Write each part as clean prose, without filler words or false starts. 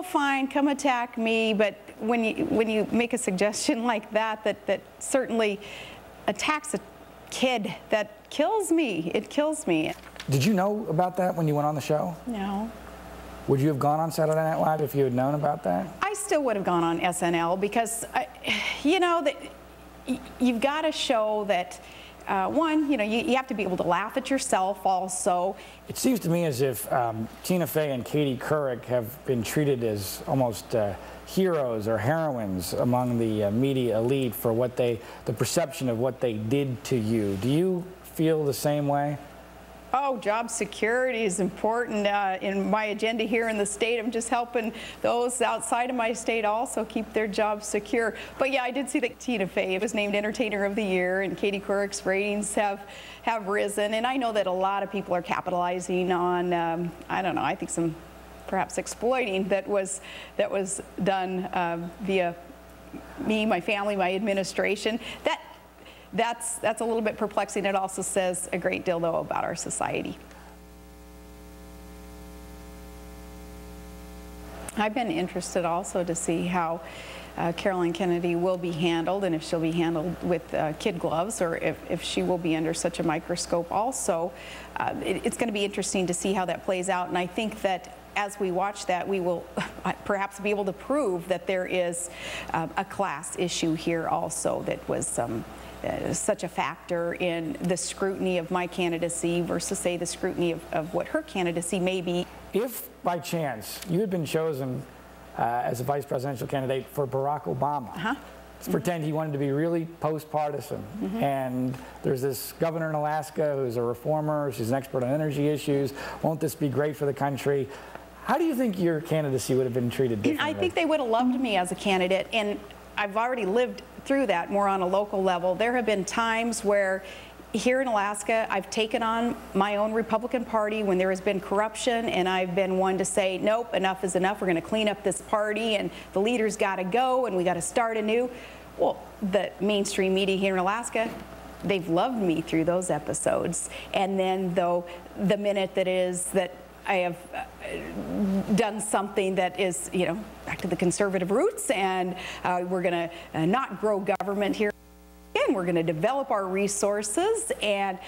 fine, come attack me, but when you make a suggestion like that certainly attacks a kid, that kills me. It kills me. Did you know about that when you went on the show? No. Would you have gone on Saturday Night Live if you had known about that? I still would have gone on SNL because, you know, that you've got to show that, one, you know, you have to be able to laugh at yourself also. It seems to me as if Tina Fey and Katie Couric have been treated as almost heroes or heroines among the media elite for what the perception of what they did to you. Do you feel the same way? Oh, job security is important in my agenda here in the state. I'm just helping those outside of my state also keep their jobs secure. But yeah, I did see that Tina Fey was named Entertainer of the Year, and Katie Couric's ratings have risen. And I know that a lot of people are capitalizing on, I don't know, I think some perhaps exploiting that was done via me, my family, my administration. That's a little bit perplexing. It also says a great deal, though, about our society. I've been interested also to see how Carolyn Kennedy will be handled, and if she'll be handled with kid gloves, or if she will be under such a microscope also. It's going to be interesting to see how that plays out, and I think that as we watch that, we will perhaps be able to prove that there is a class issue here also that was such a factor in the scrutiny of my candidacy versus, say, the scrutiny of what her candidacy may be. If, by chance, you had been chosen as a vice presidential candidate for Barack Obama, let's pretend he wanted to be really post-partisan, and there's this governor in Alaska who's a reformer, she's an expert on energy issues, won't this be great for the country? How do you think your candidacy would have been treated differently? I think they would have loved me as a candidate, and I've already lived through that more on a local level. There have been times where here in Alaska I've taken on my own Republican Party when there has been corruption, and I've been one to say, nope, enough is enough, we're going to clean up this party, and the leaders got to go, and we got to start anew. Well, the mainstream media here in Alaska, they've loved me through those episodes. And then, though, the minute that is that I have done something that is, you know, back to the conservative roots, and we're going to not grow government here. And we're going to develop our resources, and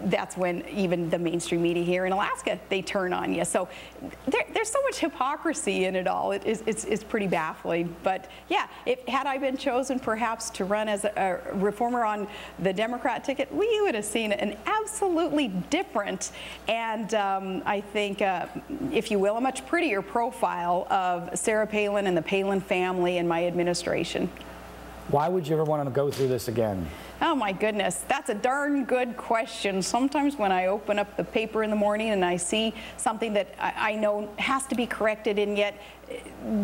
that's when even the mainstream media here in Alaska, they turn on you. So there's so much hypocrisy in it all. It's pretty baffling. But yeah, had I been chosen perhaps to run as a reformer on the Democrat ticket, we would have seen an absolutely different and I think, if you will, a much prettier profile of Sarah Palin and the Palin family and my administration. Why would you ever want to go through this again? Oh my goodness, that's a darn good question. Sometimes when I open up the paper in the morning and I see something that I know has to be corrected, and yet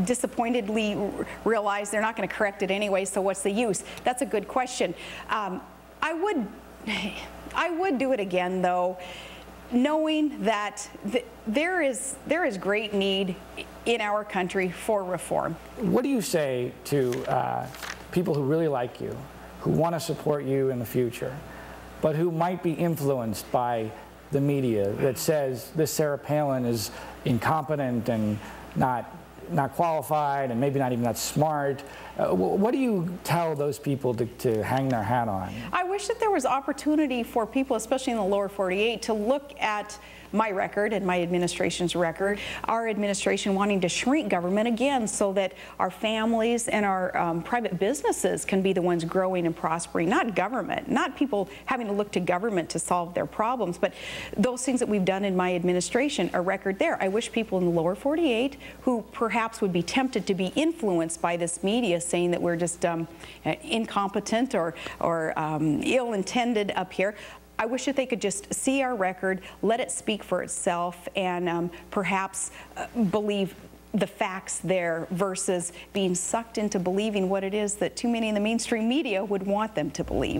disappointedly realize they're not going to correct it anyway, so what's the use? That's a good question. I would do it again, though, knowing that there is great need in our country for reform. What do you say to people who really like you, who want to support you in the future, but who might be influenced by the media that says this Sarah Palin is incompetent and not qualified and maybe not even that smart? What do you tell those people to hang their hat on? I wish that there was opportunity for people, especially in the lower 48, to look at my record and my administration's record, our administration wanting to shrink government again so that our families and our private businesses can be the ones growing and prospering, not government, not people having to look to government to solve their problems, but those things that we've done in my administration, a record there. I wish people in the lower 48 who perhaps would be tempted to be influenced by this media saying that we're just incompetent or ill-intended up here, I wish that they could just see our record, let it speak for itself, and perhaps believe the facts there versus being sucked into believing what it is that too many in the mainstream media would want them to believe.